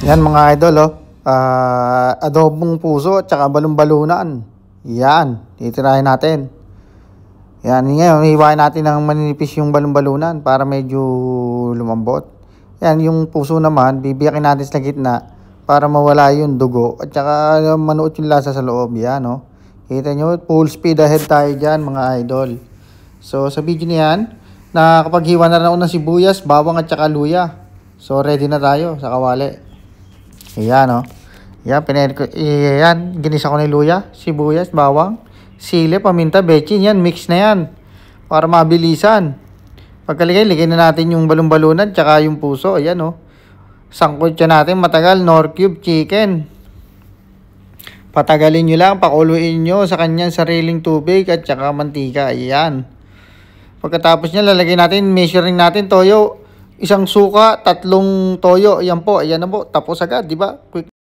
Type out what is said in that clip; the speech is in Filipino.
Yan mga idol, oh. Adobong puso at saka balon-balunan. Yan, titirahin natin. Yan, ngayon, hiwain natin ng maninipis yung balon-balunan para medyo lumambot. Yan, yung puso naman, bibiyakin natin sa gitna para mawala yung dugo at saka manuot yung lasa sa loob. Yan, oh. Kita nyo, full speed ahead tayo dyan mga idol. So, sa video na yan, nakapaghiwa na rin ako ng sibuyas, bawang at saka luya. So, ready na tayo sa kawali. Ayan, oh. Ayan, ayan, ginisa ko ng luya, sibuyas, bawang, sili, paminta, bechin. Yan, mix na yan. Para mabilisan. Pagkaligay, ligay na natin yung balon-balunan, tsaka yung puso. Ayan, oh. Sangkot siya natin, matagal, Knorr cube chicken. Patagalin nyo lang, pakuluin nyo sa kanyang sariling tubig at tsaka mantika. Ayan. Pagkatapos niya, lalagay natin, measuring natin toyo. Isang suka, 3 toyo. Ayan po, ayan na po. Tapos agad, di ba? Quick.